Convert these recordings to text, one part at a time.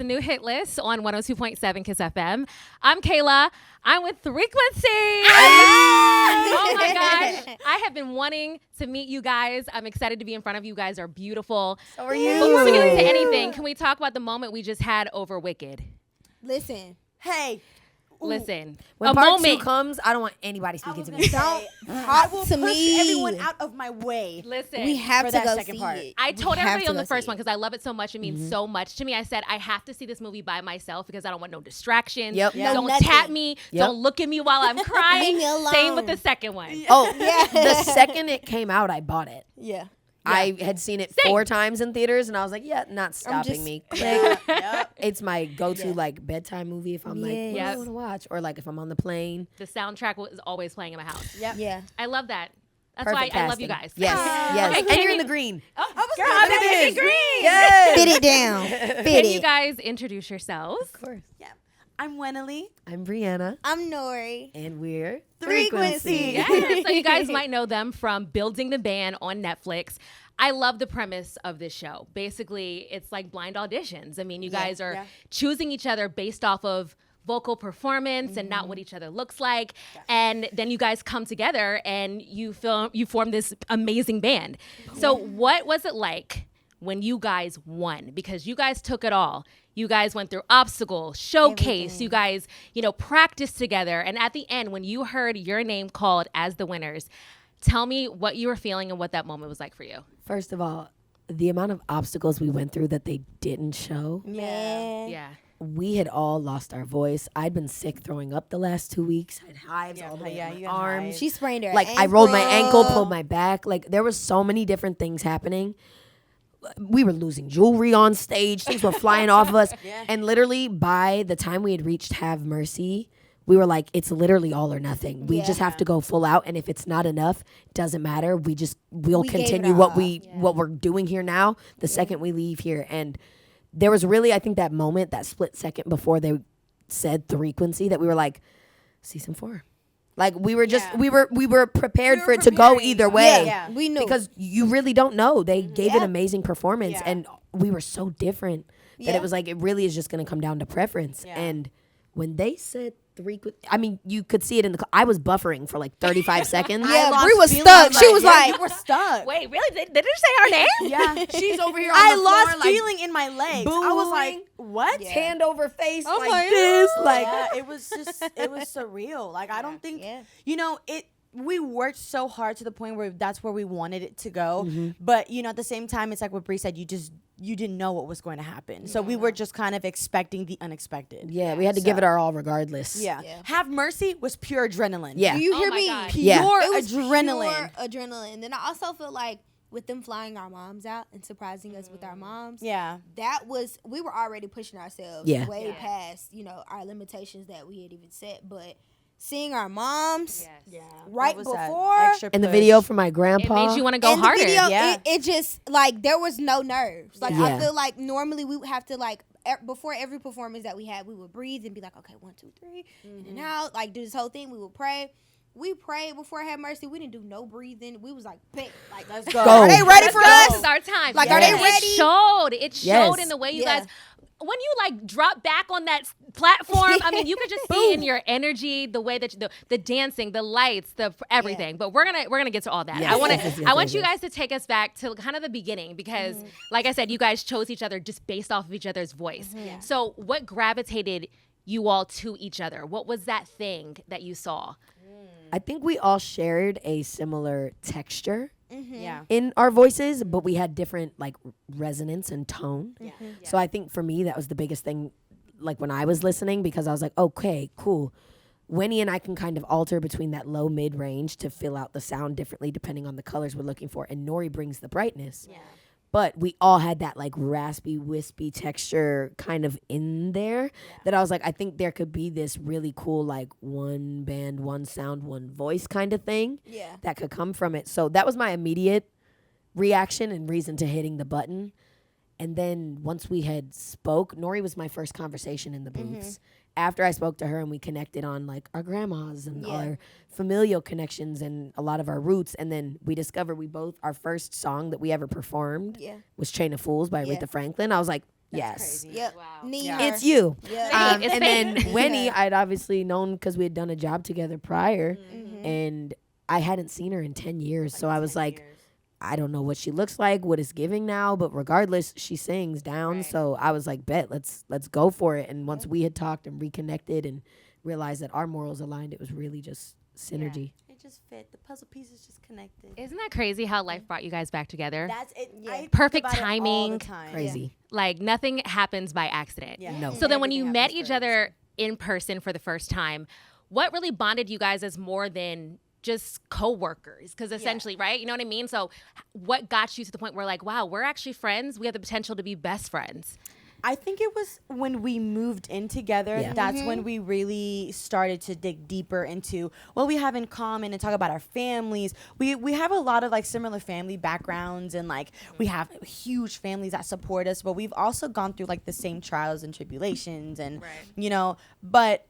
the new hit list on 102.7 Kiss FM. I'm Kayla. I'm with 3Quency. Oh my gosh. I have been wanting to meet you guys. I'm excited to be in front of you. You guys are beautiful. So are you. Before we get into anything, can we talk about the moment we just had over Wicked? Listen. Hey. Listen, When part 2 comes, I don't want anybody speaking to me. I will to push me. everyone out of my way. Listen, We have for to that go second see part. it. I told We have everybody to on the go first see one it. because I love it so much. It means so much to me. I said I have to see this movie by myself because I don't want no distractions. Yep. Yeah. Don't Nothing. tap me. Yep. Don't look at me while I'm crying. Leave me alone. Same with the second one. Oh, the second it came out, I bought it. Yeah. I had seen it Same. 4 times in theaters, and I was like, yeah, not stopping just- me. Yep. It's my go-to like bedtime movie if I'm like, what do Yep. I want to watch? Or like if I'm on the plane. The soundtrack is always playing in my house. Yep. Yeah. I love that. That's Perfect why I love you casting. guys. Yes, yes. Okay, And can you're in you- the green. Oh, was girl, gonna I'm say in the green. Yes. Fit it down. Fit Can it. you guys introduce yourselves? Of course. Yeah. I'm Wenely. I'm Brianna, I'm Nori. and we're 3Quency. Yeah, so you guys might know them from Building the Band on Netflix. I love the premise of this show. Basically, it's like blind auditions. I mean, you guys are choosing each other based off of vocal performance and not what each other looks like. And then you guys come together and you form this amazing band. So what was it like when you guys won? Because you guys took it all. You guys went through obstacles, showcase, you guys, practiced together. And at the end, when you heard your name called as the winners, tell me what you were feeling and what that moment was like for you. First of all, the amount of obstacles we went through that they didn't show. Man. Yeah. We had all lost our voice. I'd been sick, throwing up the last 2 weeks. I had hives all the way on you my got arms. hives. She sprained her Like ankle. I rolled my ankle, pulled my back. Like there was so many different things happening. We were losing jewelry on stage. Things were flying off of us. And literally by the time we had reached Have Mercy, we were like, it's literally all or nothing. We just have to go full out. And if it's not enough, doesn't matter. We'll We gave it continue our what we're doing here now the second we leave here. And there was really, I think, that moment, that split second before they said 3Quency, that we were like, season 4. Like we were just we were prepared for it to go either way. Yeah. We knew. Because you really don't know. They gave an amazing performance, Yeah. and we were so different that Yeah. it was like it really is just going to come down to preference. Yeah. And when they said 3Quency, I mean, you could see it in the. I was buffering for like 35 seconds. Yeah, lost Brie was feeling. stuck. She was like, you were stuck. Wait, really? They didn't say our name? Yeah. She's over here on I the lost floor, like, feeling in my legs. I was like, what? hand over face Oh like my this. Like, Yeah, it was surreal. Like I don't think, we worked so hard to the point where that's where we wanted it to go. But, at the same time, it's like what Bree said, you didn't know what was going to happen. So we were just kind of expecting the unexpected. yeah, we had to give it our all regardless. Yeah. Have Mercy was pure adrenaline. Yeah. do you Oh hear my me? God. Pure Yeah. It was adrenaline. pure adrenaline. And then I also feel like with them flying our moms out and surprising us with our moms, Yeah. we were already pushing ourselves Yeah. way past, our limitations that we had even set. But seeing our moms right That was that before extra And the push. video from my It grandpa. made you want to go and harder. the video, Yeah. it just like there was no nerves. Like Yeah. I feel like normally we would have to like before every performance that we had, we would breathe and be like, okay, 1, 2, 3, in and out, like do this whole thing. We would pray. We prayed before Have Mercy. We didn't do no breathing. We was like, bang, like Let's go. Go. Are they ready for This us? is our time. Like, are they And ready? It showed. It showed Yes. in the way you Yeah. guys. When you like drop back on that platform, I mean, you could just see in your energy the way that the dancing, the lights, the everything. But we're gonna get to all that. Yes, I want yes, yes, I want yes, you yes. guys to take us back to kind of the beginning because, like I said, you guys chose each other just based off of each other's voice. So, what gravitated you all to each other? What was that thing that you saw? I think we all shared a similar texture Yeah. in our voices, but we had different like resonance and tone. So I think for me that was the biggest thing. Like when I was listening, because I was like, okay, cool. Winnie and I can kind of alter between that low mid range to fill out the sound differently depending on the colors we're looking for, and Nori brings the brightness. Yeah. But we all had that like raspy, wispy texture kind of in there that I was like, I think there could be this really cool like one band, one sound, one voice kind of thing that could come from it. So that was my immediate reaction and reason to hitting the button. And then once we had spoke, Nori was my first conversation in the booths. After I spoke to her and we connected on like our grandmas and our familial connections and a lot of our roots. And then we discovered our first song that we ever performed was Chain of Fools by Aretha Franklin. I was like, Yes. crazy. Yep. Wow. Near. It's you. Yeah. It's And Payne. then Winnie, I'd obviously known because we had done a job together prior, and I hadn't seen her in 10 years. So I was like, I don't know what she looks like, what it's giving now, but regardless, she sings down. Right. So I was like, bet, let's go for it. And once we had talked and reconnected and realized that our morals aligned, it was really just synergy. It just fit. The puzzle pieces just connected. Isn't that crazy how life brought you guys back together? That's it. Yeah. I think Perfect about it all the timing. time. Crazy. Like nothing happens by accident. Yeah. No. So then when you Everything met happens each for a other in person for the first time, what really bonded you guys as more than just co-workers? Because essentially, right? You know what I mean? So what got you to the point where like, wow, we're actually friends. We have the potential to be best friends. I think it was when we moved in together. Yeah. That's when we really started to dig deeper into what we have in common and talk about our families. We have a lot of like similar family backgrounds, and like we have huge families that support us, but we've also gone through like the same trials and tribulations, and but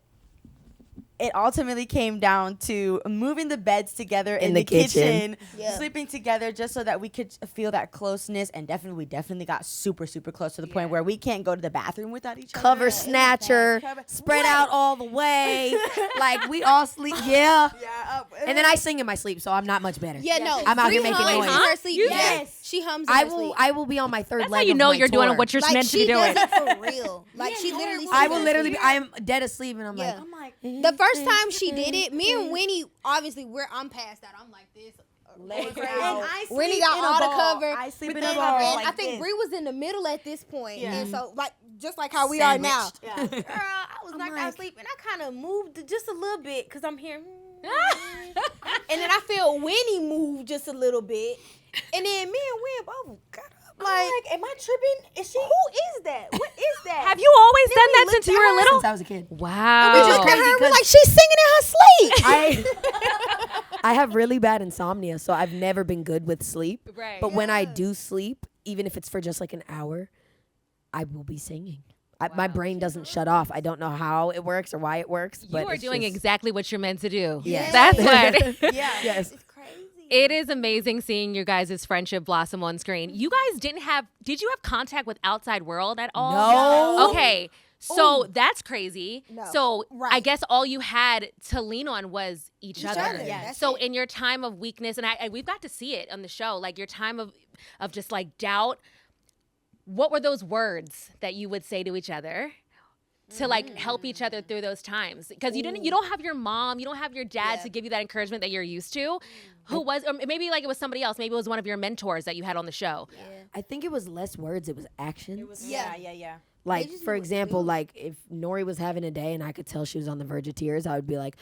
it ultimately came down to moving the beds together in the kitchen, Yeah. sleeping together just so that we could feel that closeness. And we definitely got super, super close to the point where we can't go to the bathroom without each other. Cover snatcher, Cover- spread out all the way. Like we all sleep. Yeah. Yeah. And then I sing in my sleep, so I'm not much better. Yeah, no. I'm out here Bree making hums noise. in her sleep. Yes. She hums in I her will. sleep. I will be on my third That's leg. how you of know my you're doing tour. what you're Like meant to she be doing. does it for real. Like she literally. I will sings literally it. be. I am dead asleep, and I'm like, Yeah. I'm like, The first time she did it, me and Winnie, obviously, I'm past that. I'm like this. legs Crazy. out. Winnie got all the cover. I sleep but in a then- ball. and Like I think this. Bree was in the middle at this point. Yeah. And so, like, just like how we are now. Yeah. Girl, I was knocked out like- asleep, and I kind of moved just a little bit because I'm hearing. And then I feel Winnie move just a little bit, and then me and Win both got up. Like, am I tripping? Is she? Who is that? What is that? Have you always done that looked since you at were her little? since I was a kid. Wow. We just look at her, we're like, she's singing in her sleep. I have really bad insomnia, so I've never been good with sleep. Right. But when I do sleep, even if it's for just like an hour, I will be singing. My brain doesn't shut off. I don't know how it works or why it works. But You are it's doing just- exactly what you're meant to do. Yes. That's what. Yeah. Yes. It's crazy. It is amazing seeing your guys' friendship blossom on screen. You guys did you have contact with outside world at all? No. Okay. So that's crazy. No. So I Right. guess all you had to lean on was each other. other, yes. So That's it. in your time of weakness, and we've got to see it on the show, like your time of just like doubt, what were those words that you would say to each other to like help each other through those times? Because you don't have your mom, you don't have your dad to give you that encouragement that you're used to. Who was, or maybe like it was somebody else, maybe it was one of your mentors that you had on the show. I think it was less words, it was actions. Yeah. Like, just for knew what to example, do. like if Nori was having a day and I could tell she was on the verge of tears, I would be like,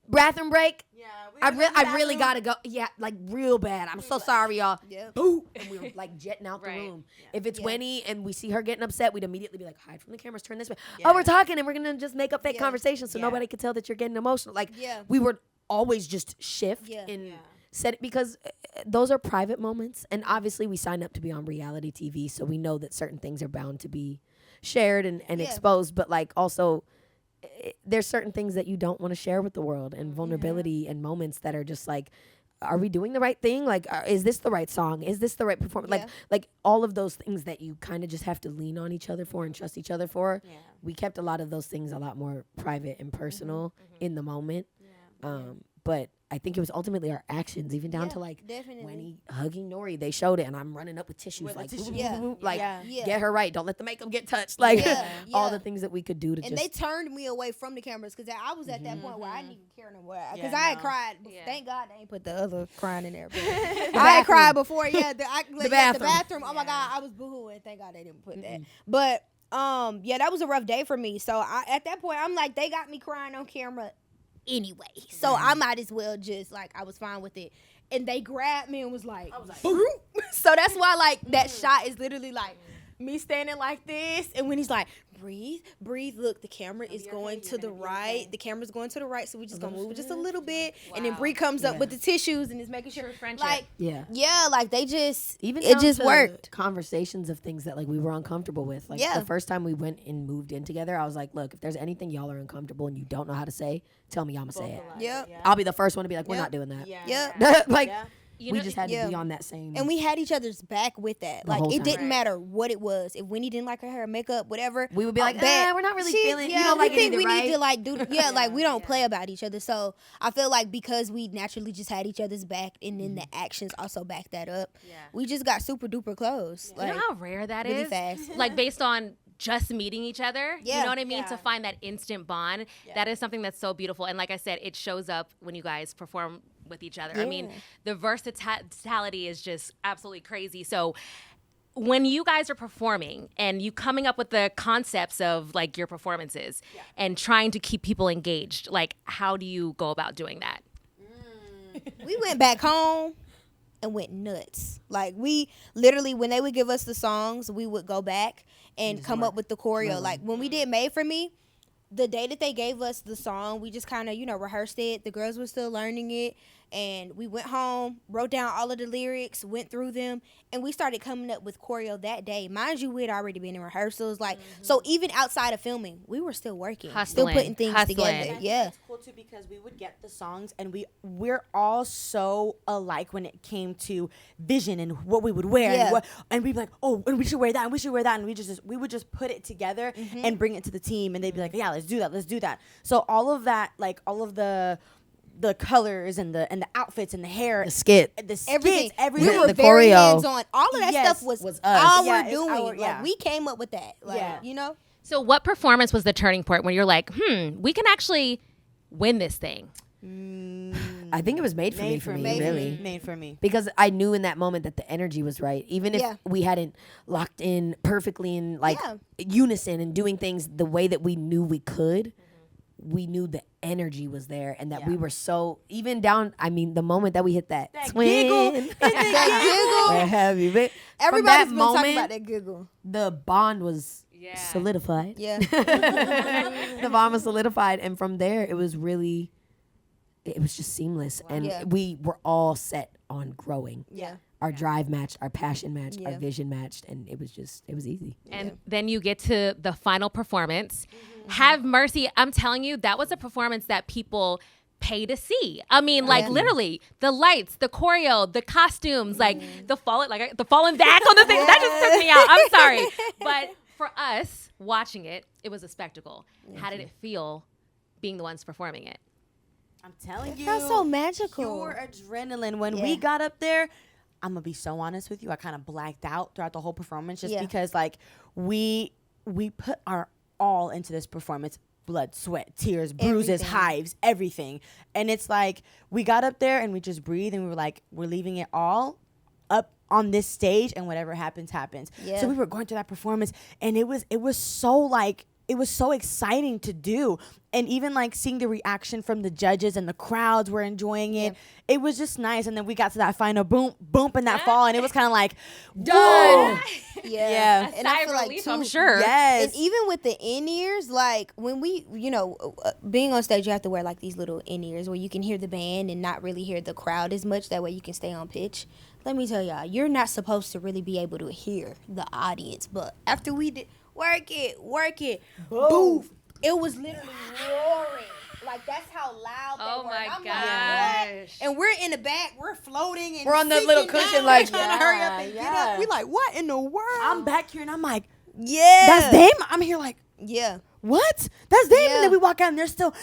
bathroom break. Yeah. I really gotta go. Yeah, like real bad. I'm so sorry, y'all. Yep. Boo! And we were like jetting out the Right. room. If it's Winnie and we see her getting upset, we'd immediately be like, hide from the cameras, turn this way. Yeah. Oh, we're talking and we're gonna just make up fake Yeah. conversation so Yeah. nobody could tell that you're getting emotional. Like Yeah. we would always just shift Yeah. and set it because those are private moments. And obviously we signed up to be on reality TV, so we know that certain things are bound to be shared and Yeah. exposed. But like also there's certain things that you don't want to share with the world, and vulnerability and moments that are just like, are we doing the right thing? Like, is this the right song? Is this the right performance? Yeah. Like all of those things that you kind of just have to lean on each other for and trust each other for. Yeah. We kept a lot of those things a lot more private and personal in the moment. But I think it was ultimately our actions, even down to like definitely. when he hugging Nori, they showed it, and I'm running up with tissues, With a like, tissue. boop, boop, Yeah. boop, boop, like Yeah. get her right. Don't let the makeup get touched. Like Yeah, all yeah. the things that we could do to And just. they turned me away from the cameras because I was at that point where I didn't even care no more. Because Yeah, I had no. cried. Yeah. Thank God they ain't put the other crying in there. But I had cried before. Yeah, the bathroom. bathroom. Oh my God, I was boohooing. Thank God they didn't put that. But yeah, that was a rough day for me. So at that point, I'm like, they got me crying on camera anyway. So I might as well just like, I was fine with it. And they grabbed me and was like, "Boop." So that's why like that shot is literally like me standing like this, and when he's like, breathe, breathe. Look, the camera is going to the right. The camera's going to the right, so we just gonna move just a little bit. And then Bree comes up with the tissues and is making sure friendship. like yeah. like they just Even it down just to worked. conversations of things that like we were uncomfortable with. Like Yeah. the first time we went and moved in together, I was like, look, if there's anything y'all are uncomfortable and you don't know how to say, tell me, I'ma say it. Yep. I'll be the first one to be like, we're Yep. not doing that. Yeah. Yep. Like Yeah. We just had to be on that same. And we had each other's back with that. Like, it didn't Right. matter what it was. If Winnie didn't like her hair, makeup, whatever, we would be like, we're not really feeling. Yeah, you don't we like think it we either, need to right? like do. Yeah, like we don't play about each other. So I feel like because we naturally just had each other's back, and then the actions also back that up. Yeah. We just got super duper close. You Like, know how rare that is? really fast. Like based on just meeting each other. You Yeah. know what I mean? Yeah. To find that instant bond. That is something that's so beautiful. And like I said, it shows up when you guys perform with each other. I mean, the versatility is just absolutely crazy. So when you guys are performing and you coming up with the concepts of like your performances and trying to keep people engaged, like how do you go about doing that? we went back home and went nuts. Like, we literally, when they would give us the songs, we would go back and come up with the choreo. Like, when we did Made For Me, the day that they gave us the song, we just kind of, rehearsed it. The girls were still learning it. And we went home, wrote down all of the lyrics, went through them, and we started coming up with choreo that day. Mind you, we had already been in rehearsals. Like, so even outside of filming, we were still working. Hustling. Still putting things together. Yeah. It's cool too because we would get the songs and we're all so alike when it came to vision and what we would wear and we'd be like, oh, and we should wear that and we should wear that, and we would just put it together and bring it to the team, and they'd be like, yeah, let's do that. So all of that, like all of the colors and the outfits and the hair, The skit. Everything. everything. We were The very choreo. hands-on. All of that Yes, stuff was was us. all Yeah, we're it's doing. our- Like, we came up with that. Like, Yeah. So what performance was the turning point when you're like, we can actually win this thing? I think it was made for me, really. Made for me. Because I knew in that moment that the energy was right. Even if we hadn't locked in perfectly in like unison and doing things the way that we knew we could, we knew the energy was there and that we were so, even down, I mean, the moment that we hit that twin, giggle. where have you been? Everybody's From been that talking moment, about that giggle. the bond was solidified. Yeah. The bond was solidified. And from there, it was really, it was just seamless. And we were all set on growing. Yeah. Our drive matched, our passion matched, our vision matched, and it was easy. And then you get to the final performance. Have Mercy, I'm telling you, that was a performance that people pay to see. I mean, like literally, the lights, the choreo, the costumes, like the falling back on the thing. That just took me out. I'm sorry. But for us watching it, it was a spectacle. How did it feel being the ones performing it? I'm telling you. That's so magical. Pure adrenaline. When we got up there, I'm going to be so honest with you, I kind of blacked out throughout the whole performance just because, like, we put our all into this performance. Blood, sweat, tears, bruises, hives, everything. And it's like we got up there and we just breathed and we were like, we're leaving it all up on this stage and whatever happens, happens. Yeah. So we were going through that performance and it was so like, it was so exciting to do. And even like seeing the reaction from the judges and the crowds were enjoying it. It was just nice. And then we got to that final boom and that fall and it was kind of like, done. Yeah. And I feel like, I'm sure. Yes. And even with the in-ears, like when we, being on stage, you have to wear like these little in-ears where you can hear the band and not really hear the crowd as much. That way you can stay on pitch. Let me tell y'all, you're not supposed to really be able to hear the audience. But after we did, work it, boof. It was literally roaring. Like, that's how loud they were. My I'm gosh. like, what? And we're in the back, we're floating and We're on the sinking little cushion, down, like, trying to hurry up and get up. We like, what in the world? I'm back here and I'm like, yeah. that's them? I'm here like, Yeah. what? That's them? Yeah. And then we walk out and they're still,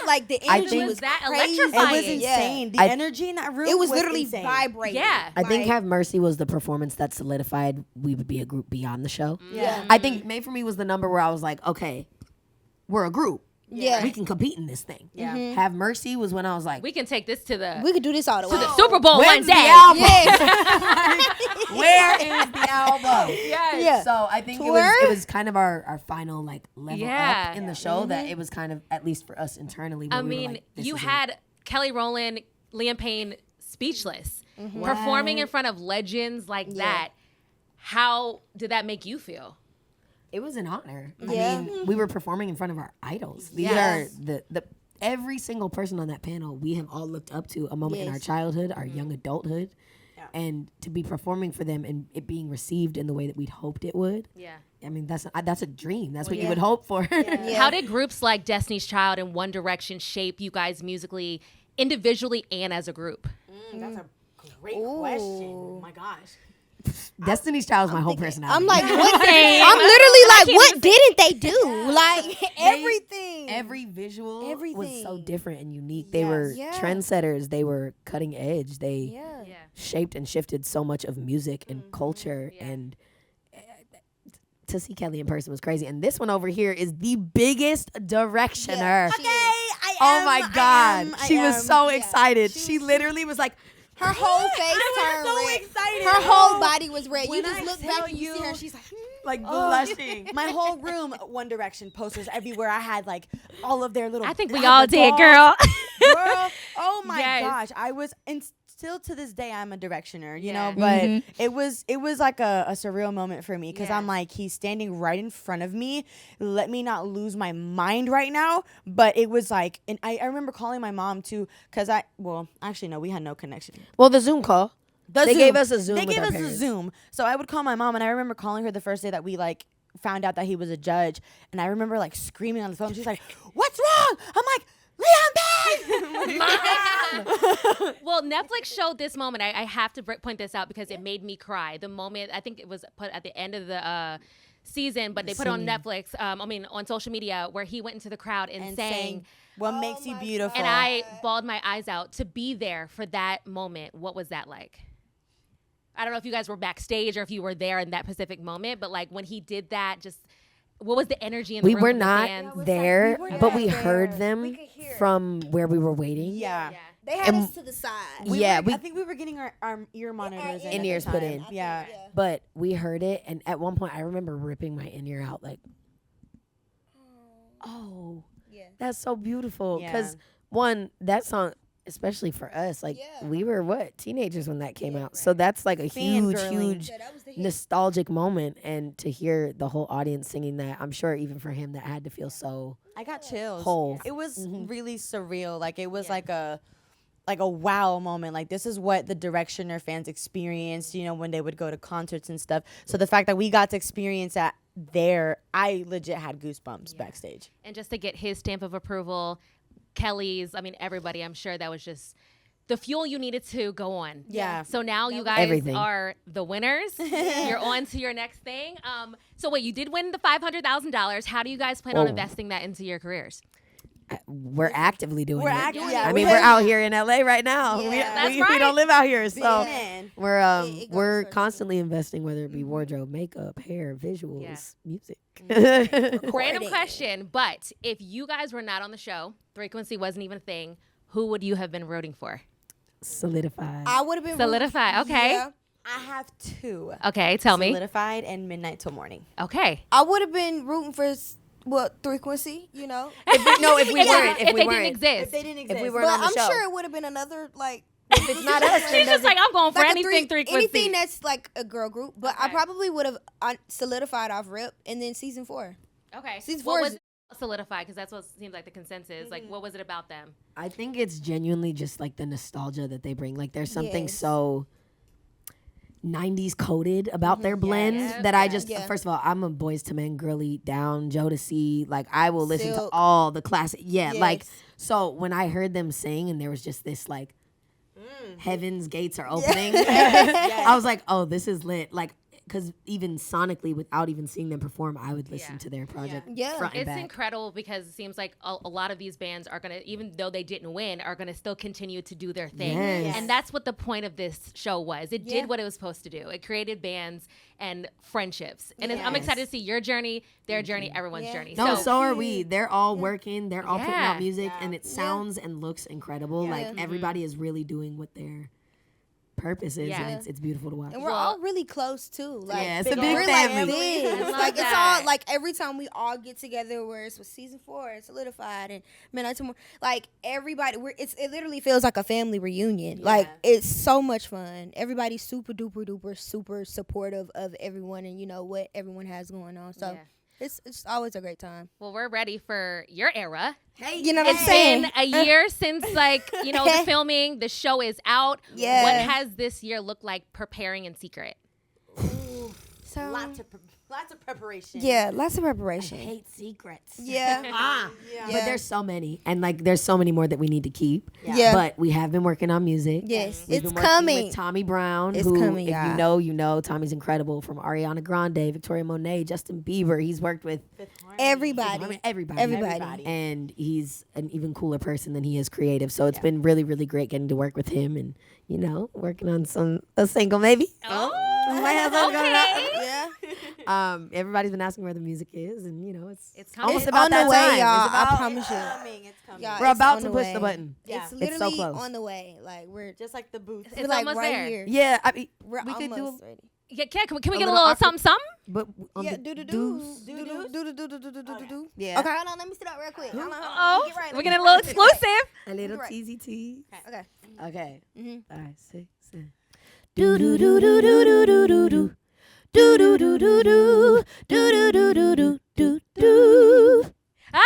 Like, the I energy think- was that crazy. electrifying. it was insane. The I- energy in that room It was literally insane. vibrating. Yeah. I think Like- Have Mercy was the performance that solidified we would be a group beyond the show. Yeah. I think Made For Me was the number where I was like, okay, we're a group. Yeah. We can compete in this thing. Yeah. Have Mercy was when I was like, We can take this to the We could do this all the way. Super Bowl when's one the day. album? Yeah. Where is the album? Yeah. So I think Tour? it was kind of our final like level Yeah. up in the show that it was kind of, at least for us internally. Where I we were mean, like, this you is it. had Kelly Rowland, Liam Payne speechless, performing in front of legends like that. How did that make you feel? It was an honor. Yeah. I mean, we were performing in front of our idols. These Yes. are the every single person on that panel we have all looked up to a moment in our childhood, our young adulthood. Yeah. And to be performing for them and it being received in the way that we'd hoped it would. Yeah. I mean, that's a dream. That's what you would hope for. How did groups like Destiny's Child and One Direction shape you guys musically, individually and as a group? That's a great question. Oh my gosh. Destiny's Child is my whole personality. I'm like, what? I'm literally like, what didn't they do? Like everything. Every visual was so different and unique. Yes. They were trendsetters. They were cutting edge. They Yeah. shaped and shifted so much of music and culture. And to see Kelly in person was crazy. And this one over here is the biggest directioner. Oh my God. She was so excited. She literally was like, her whole face turned so red. excited. Her whole body was red. When You just I look tell back and you see her. you- She's like like, blushing. My whole room, One Direction posters everywhere. I had like all of their little. I think we had all the did, dolls. girl. Girl, oh my Yes. gosh, I was, and still to this day I'm a directioner, you know, but it was like a surreal moment for me because I'm like, he's standing right in front of me. Let me not lose my mind right now. But it was like, and I remember calling my mom too because actually no, we had no connection. well, the Zoom call. They Zoom. gave us a Zoom. They with gave our us parents. a Zoom. So I would call my mom, and I remember calling her the first day that we like found out that he was a judge, and I remember like screaming on the phone. She's like, "What's wrong?" I'm like, "Leon Payne!" Well, Netflix showed this moment. I have to point this out because it made me cry. The moment, I think it was put at the end of the season, but they put it on Netflix, on social media, where he went into the crowd and sang, "What makes you beautiful?" and I bawled my eyes out to be there for that moment. What was that like? I don't know if you guys were backstage or if you were there in that specific moment, but like when he did that, just what was the energy in the We room? were from the not fans? there, we were but not we heard there. them We could hear. from where we were waiting. yeah. they had And- us to the side. I think we were getting our ear monitors in at ears the put time. in. Yeah. But we heard it, and at one point, I remember ripping my in-ear out, like, oh, Yeah. that's so beautiful. Yeah. Because, one, that song, especially for us, like, Yeah. we were, teenagers when that came out. So that's, like, a huge, Fangirling. huge Yeah, that was the hit. nostalgic moment. And to hear the whole audience singing that, I'm sure even for him, that had to feel so I got chills. whole. It was really surreal. Like it was like a wow moment. Like this is what the Directioner fans experienced, you know, when they would go to concerts and stuff. So the fact that we got to experience that there, I legit had goosebumps backstage. And just to get his stamp of approval, Kelly's, everybody, I'm sure that was just the fuel you needed to go on. Yeah. So now you guys Everything. are the winners. You're on to your next thing. So wait, you did win the $500,000. How do you guys plan on Whoa. investing that into your careers? We're actively doing We're it. acting. Yeah. I mean, we're out here in LA right now. Yeah. That's We right. don't live out here, so Man. we're It goes we're for constantly investing, whether it be wardrobe, makeup, hair, visuals, Yeah. music. Random question, but if you guys were not on the show, 3Quency wasn't even a thing, who would you have been rooting for? Solidified. I would have been Solidify, okay. Yeah. I have two. Okay, tell me. Solidified and Midnight Till Morning. Okay. I would have been rooting for 3Quency, you know. if we If weren't, they didn't exist. didn't if we weren't But on the I'm show, sure it would have been another like. if it's not us, She's just like, I'm going for like a anything 3Quency. anything that's like a girl group. But I Okay. probably would have solidified off Rip and then season 4. Okay. Season What four was is- it solidified? Because that's what seems like the consensus. Like, what was it about them? I think it's genuinely just like the nostalgia that they bring. Like there's something Yes. so 90s coded about their blend Yes. that I just, Yeah. first of all, I'm a Boys to Men girly down, Jodeci. Like I will listen to Silk. all the classic. Yeah, like, Yes. so when I heard them sing and there was just this like, heaven's gates are opening, I was like, oh, this is lit. Like, because even sonically, without even seeing them perform, I would listen Yeah. to their project Yeah. front and It's back. incredible because it seems like a lot of these bands are going to, even though they didn't win, are going to still continue to do their thing. Yes. And that's what the point of this show was. It Yeah. did what it was supposed to do. It created bands and friendships. And I'm Yes. excited to see your journey, their journey, everyone's Yeah. journey. No, so are we. They're all working. They're all putting Yeah. out music, and it sounds and looks incredible. Yeah. Like Mm-hmm. everybody is really doing what their purpose is, Yeah. and it's beautiful to watch. And we're Well- all really close too. Like, Yeah, it's a big we're family. Like this. I love Like it's that. all like every time we all get together, where it's with season 4, it's solidified and Midnight Tomorrow. Like everybody, it literally feels like a family reunion. Like it's so much fun. Everybody's super duper duper super supportive of everyone, and you know what everyone has going on. So Yeah. it's always a great time. Well, we're ready for your era. You know what I'm It's saying? been a year since, like, the filming. The show is out. Yeah. What has this year looked like preparing in secret? So Lots of preparation. yeah, lots of I preparation. hate secrets. Yeah. Yeah. But there's so many, and like there's so many more that we need to keep. Yeah. But we have been working on music. Yes, We've it's been working coming. with Tommy Brown, It's who, coming, if y'all. you know, Tommy's incredible. From Ariana Grande, Victoria Monet, Justin Bieber. He's worked with Everybody. everybody. And he's an even cooler person than he is creative. So it's been really, really great getting to work with him and, working on a single maybe. Might have something going on. Yeah. Everybody's been asking where the music is, and It's coming. almost It's about on the that way, time. y'all. It's about- I promise you. It's coming. Y'all, We're it's about on to the push way. the button. Yeah. It's so literally close. on the way. Like we're Just like the booth. It's like almost right there. here. Yeah, I mean, We're we could almost do, ready. Yeah, can we get a little little awkward- something? but on Yeah, the do do do's. do. Yeah. Okay, hold on. Let me sit up real quick. Hold on. Oh, Get right, we're let me getting a get little right. exclusive. A little Right. teasy tease. Okay. Okay. Mhm. 5, 6, 7. Do do do do do do do do do. Do do do do do. Do do do do do do do. Ah!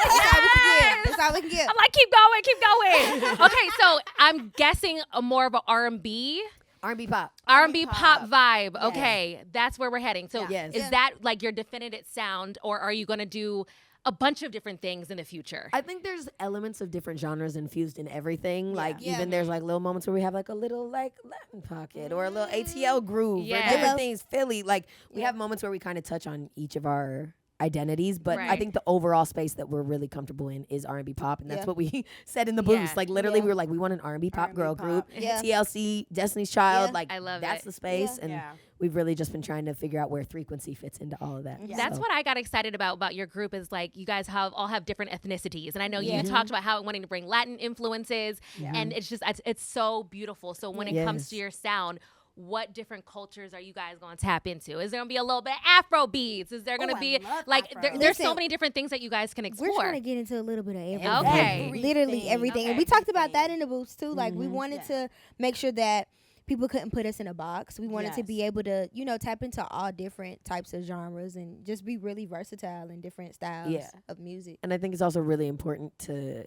That's all we can give. That's all we can give. I'm like, keep going. Okay, so I'm guessing a more of a R&B R&B pop. R&B pop vibe. Okay, that's where we're heading. So Yes. is that like your definitive sound, or are you going to do a bunch of different things in the future? I think there's elements of different genres infused in everything. Like Yeah. even there's like little moments where we have like a little like Latin pocket or a little ATL groove Yeah. or different Yeah. things. Philly, like we have moments where we kind of touch on each of our identities, but I Right. think the overall space that we're really comfortable in is R&B pop, and that's Yeah. what we said in the booth. Yeah. Like literally, Yeah. we were like, we want an R&B pop R&B girl pop. group. Yeah. TLC, Destiny's Child, Yeah. like I love that's it. the space, Yeah. and Yeah. we've really just been trying to figure out where 3Quency fits into all of that. Yeah. That's So- what I got excited about your group is like you guys all have different ethnicities, and I know Yeah. you talked about how wanting to bring Latin influences, Yeah. and it's so beautiful. So when it comes to Yes. your sound, what different cultures are you guys going to tap into? Is there going to be a little bit Afro beats? Is there going to I be love like Afro. there's so Listen, many different things that you guys can explore? We're trying to get into a little bit of everything. Okay. Literally everything. And we talked about that in the booths too. Like we Mhm. wanted to make sure that people couldn't put us in a box. We wanted to Yes. be able to, tap into all different types of genres and just be really versatile in different styles Yeah. of music. And I think it's also really important to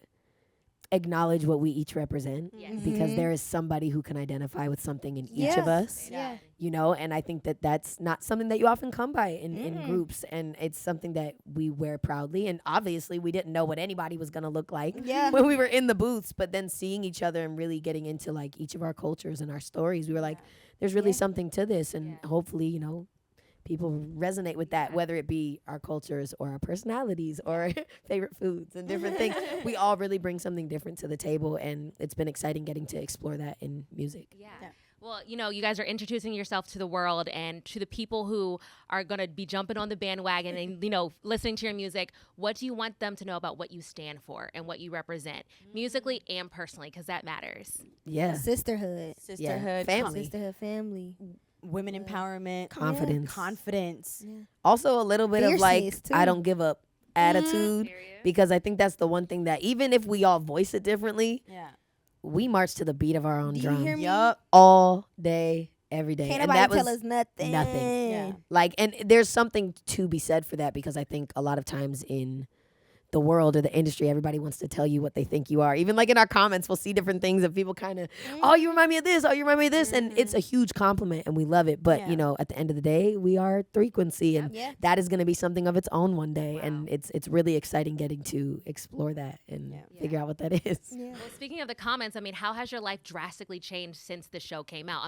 acknowledge what we each represent, Yes. because Mhm. there is somebody who can identify with something in each of Yeah. us, Yeah. and I think that that's not something that you often come by in groups, and it's something that we wear proudly. And obviously we didn't know what anybody was going to look like Yeah. when we were in the booths, but then seeing each other and really getting into like each of our cultures and our stories, we were like, there's really Yeah. something to this, and hopefully, people resonate with that, Yeah. whether it be our cultures or our personalities or favorite foods and different things. We all really bring something different to the table, and it's been exciting getting to explore that in music. Yeah. Well, you guys are introducing yourself to the world and to the people who are going to be jumping on the bandwagon and, listening to your music. What do you want them to know about what you stand for and what you represent, musically and personally, because that matters? Yeah. Sisterhood. Sisterhood, Family. Sisterhood family. women empowerment, Confidence. confidence. Yeah. Also a little bit of like, Fierceness, too. I don't give up attitude, because I think that's the one thing that even if we all voice it differently, Yeah. we march to the beat of our own Do you drum hear me? Yup. all day, every day. Can't And nobody that tell was us nothing. nothing. Yeah. Like, and there's something to be said for that, because I think a lot of times in the world or the industry, everybody wants to tell you what they think you are. Even like in our comments, we'll see different things of people kind of, oh, you remind me of this, oh, you remind me of this. And it's a huge compliment and we love it. But, Yeah. at the end of the day, we are 3Quency, and Yeah. that is going to be something of its own one day. Wow. And it's really exciting getting to explore that and figure out what that is. Yeah. Well, speaking of the comments, how has your life drastically changed since the show came out?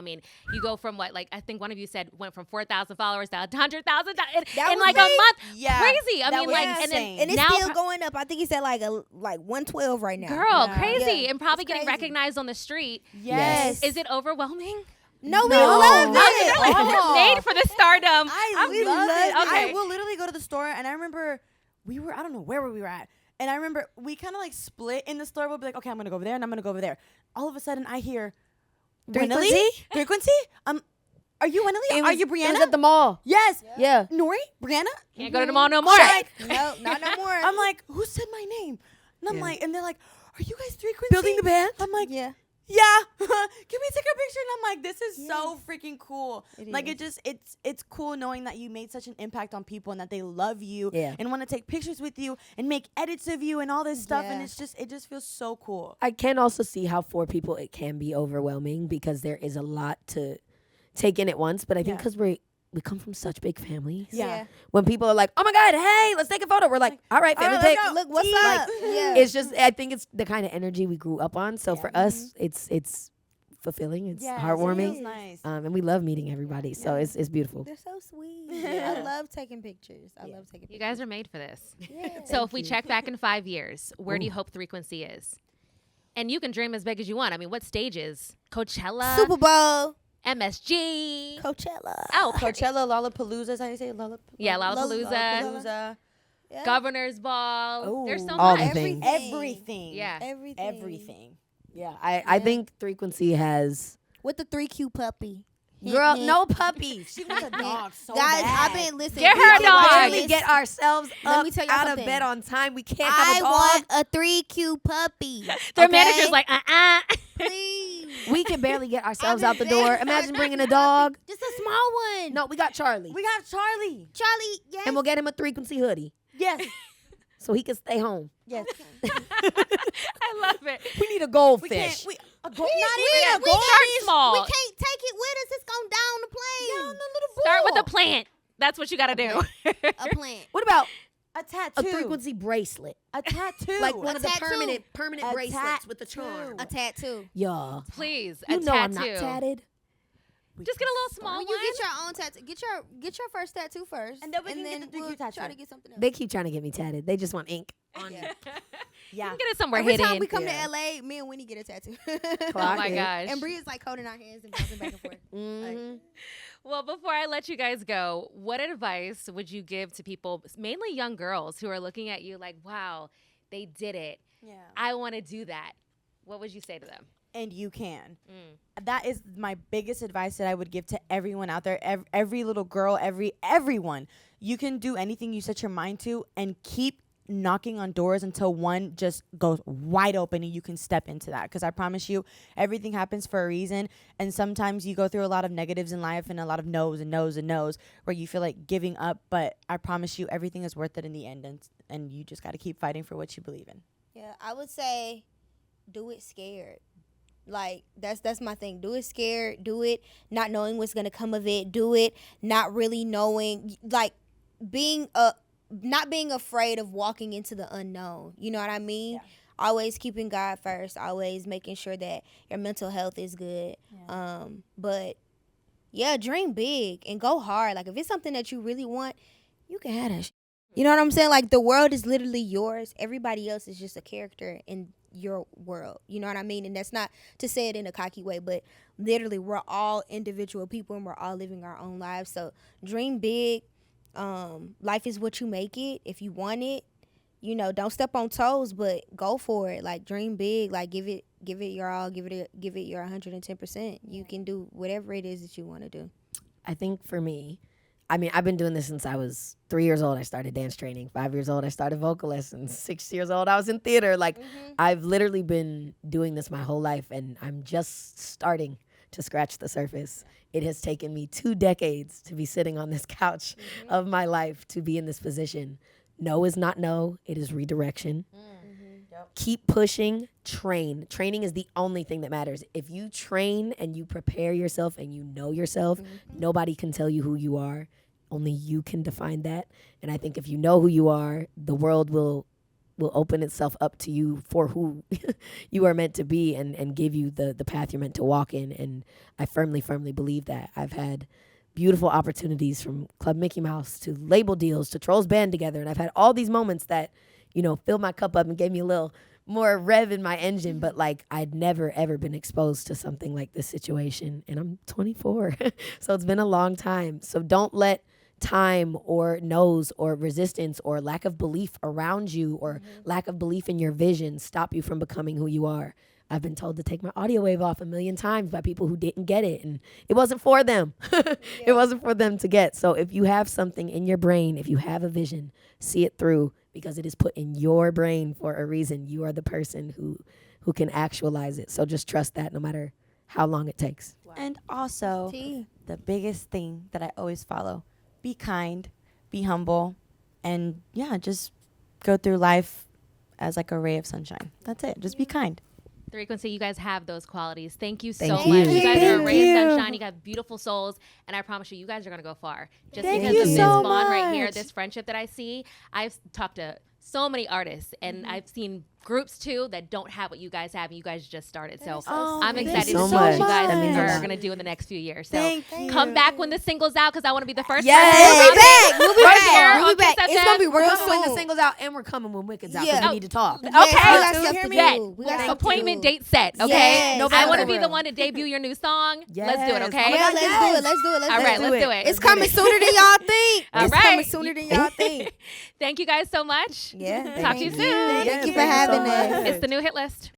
You go from what, I think one of you said went from 4,000 followers to 100,000 in was like me. a month. Yeah. Crazy. That was and insane. then And it's now still going up. I think he said like 112 right now. girl, Yeah. crazy, Yeah. and probably It's getting crazy. recognized on the street. Yes. Is it overwhelming? No, we No. love Not it. at Like, all. made for the stardom. I we love love it. it. Okay. I will literally go to the store, and I remember I don't know where we were at, and I remember we kind of like split in the store. We'll be like, okay, I'm gonna go over there, and I'm gonna go over there. All of a sudden, I hear 3Quency? 3Quency? Are you Wenely? Are you It was Brianna? at the mall. Yes. Yeah. Nori? Brianna? Can't go to the mall no more. I'm like, No, not no more. I'm like, who said my name? And I'm Yeah. like, and they're like, are you guys 3Quency? Building the band? I'm like, yeah. yeah. Can we take a picture? And I'm like, this is so freaking cool. It Like is. it's cool knowing that you made such an impact on people and that they love you Yeah. and want to take pictures with you and make edits of you and all this stuff. And Yeah. it just feels so cool. I can also see how for people it can be overwhelming, because there is a lot to take in at once. But I think Yeah. because we come from such big families. Yeah. When people are like, "Oh my God, hey, let's take a photo," we're like, "All right, family pic." Look, what's up? Yeah. It's just, I think it's the kind of energy we grew up on. So for us, it's fulfilling. It's heartwarming. It feels nice. And we love meeting everybody. So it's beautiful. They're so sweet. I love taking pictures. I love taking pictures. You guys are made for this. Yeah. So if we check back in 5 years, where do you hope 3Quency is? And you can dream as big as you want. I mean, what stages? Coachella, Super Bowl, MSG, Coachella. Oh, Coachella, Lollapalooza, is how you say it? yeah, Lollapalooza, Lollapalooza. Yeah. Governor's Ball. There's so all much. the things. Everything. Yeah. Everything. Yeah, I think 3Quency has. With the 3Q puppy. Girl, no puppies. She was a dog so Guys, bad. I've been listening. Get her we a can dog. barely Barely get ourselves Let up me tell you out of something. bed on time. We can't have I a dog. want a 3Q puppy. Their okay? manager's like, Please. We can barely get ourselves I've out the been door. begging Imagine for bringing a nothing. dog. Just a small one. No, we got Charlie. We got Charlie. Charlie, yes. And we'll get him a 3Quency hoodie Yes. so he can stay home. Yes. I love it. We need a We goldfish. can't. Not We even a start small. We can't take it with us. It's going down the plane. Start with a plant. That's what you got to do. A plant. What about A a tattoo. 3Quency bracelet? A tattoo. Like one of the tattoo. permanent A bracelets with the tattoo. charm. A tattoo. Yeah. Please, You a know I'm tattoo. not tatted. Just get a little small When one. you get your own tattoo, get your first tattoo first, And then we can get the 3Q we'll tattoo. try to get something else. They keep trying to get me tatted. They just want ink. Yeah. You Yeah. can get it somewhere Every hidden. time we come Yeah. to LA, me and Winnie get a tattoo. Oh Clock my it. gosh. And Bree is like holding our hands and bouncing back and forth. Mhm. Well, before I let you guys go, what advice would you give to people, mainly young girls, who are looking at you like, wow, they did it. Yeah. I want to do that. What would you say to them? And you can. That is my biggest advice that I would give to everyone out there. Every little girl, everyone. You can do anything you set your mind to, and keep knocking on doors until one just goes wide open and you can step into that. Because I promise you, everything happens for a reason. And sometimes you go through a lot of negatives in life and a lot of no's and no's and no's where you feel like giving up. But I promise you, everything is worth it in the end. And you just got to keep fighting for what you believe in. Yeah, I would say do it scared. Like that's my thing. Do it scared. Do it not knowing what's gonna come of it. Do it not really knowing, like not being afraid of walking into the unknown. You know what I mean? Yeah. Always keeping God first. Always making sure that your mental health is good. Yeah. But yeah, dream big and go hard. Like if it's something that you really want, you can have that. You know what I'm saying? Like the world is literally yours. Everybody else is just a character in your world. You know what I mean? And that's not to say it in a cocky way, but literally we're all individual people and we're all living our own lives. So dream big. Life is what you make it. If you want it, you know, don't step on toes, but go for it. Like dream big. Like give it your all. Give it your 110%. You can do whatever it is that you want to do. I think for me, I mean, I've been doing this since I was 3 years old. I started dance training. 5 years old, I started vocal lessons. 6 years old, I was in theater. Like, I've literally been doing this my whole life, and I'm just starting to scratch the surface. It has taken me 2 decades to be sitting on this couch of my life to be in this position. No is not no. It is redirection. Keep pushing, train. Training is the only thing that matters. If you train and you prepare yourself and you know yourself, nobody can tell you who you are. Only you can define that. And I think if you know who you are, the world will open itself up to you for who you are meant to be and give you the path you're meant to walk in. And I firmly, firmly believe that. I've had beautiful opportunities from Club Mickey Mouse to label deals to Trolls Band together. And I've had all these moments that, you know, filled my cup up and gave me a little more rev in my engine. But like I'd never, ever been exposed to something like this situation. And I'm 24. So it's been a long time. So don't let time or no's or resistance or lack of belief around you or lack of belief in your vision stop you from becoming who you are. I've been told to take my audio wave off 1 million times by people who didn't get it. And it wasn't for them. It wasn't for them to get. So if you have something in your brain, if you have a vision, see it through because it is put in your brain for a reason. You are the person who can actualize it. So just trust that no matter how long it takes. And also, the biggest thing that I always follow, be kind, be humble, and yeah, just go through life as like a ray of sunshine. That's it. Just be kind. 3Quency, you guys have those qualities. Thank you so Thank much. you. You guys are a Thank ray of you. sunshine. You got beautiful souls, and I promise you guys are gonna go far. Just Thank because you of this so bond right here, much. this friendship that I see. I've talked to so many artists, and I've seen groups too that don't have what you guys have, and you guys just started. So I'm thank excited you to so see what you guys That means a are lot. gonna do in the next few years. So Thank you. come back when the single's out, because I want to be the first. Yes. person We'll be to back. We'll be Right back. here We'll on be back. Kiss It's gonna be FM. We're real coming when the soon. single's out, and we're coming when Wicked's out. Yeah. Because we need to talk. Okay. Yes, we got So stuff hear to me. do. We got stuff to Appointment do. date set. Okay. Yes. I November. want to be the one to debut your new song. Let's do it. Yes. Okay. Oh my Yeah, God, let's yes. do it. Let's do it. All right, let's do it. It's coming sooner than y'all think. All It's right. coming sooner than y'all think. Thank you guys so much. Yeah. Talk to you soon. Thank you for Thank you having so us. much. It's the new hit list.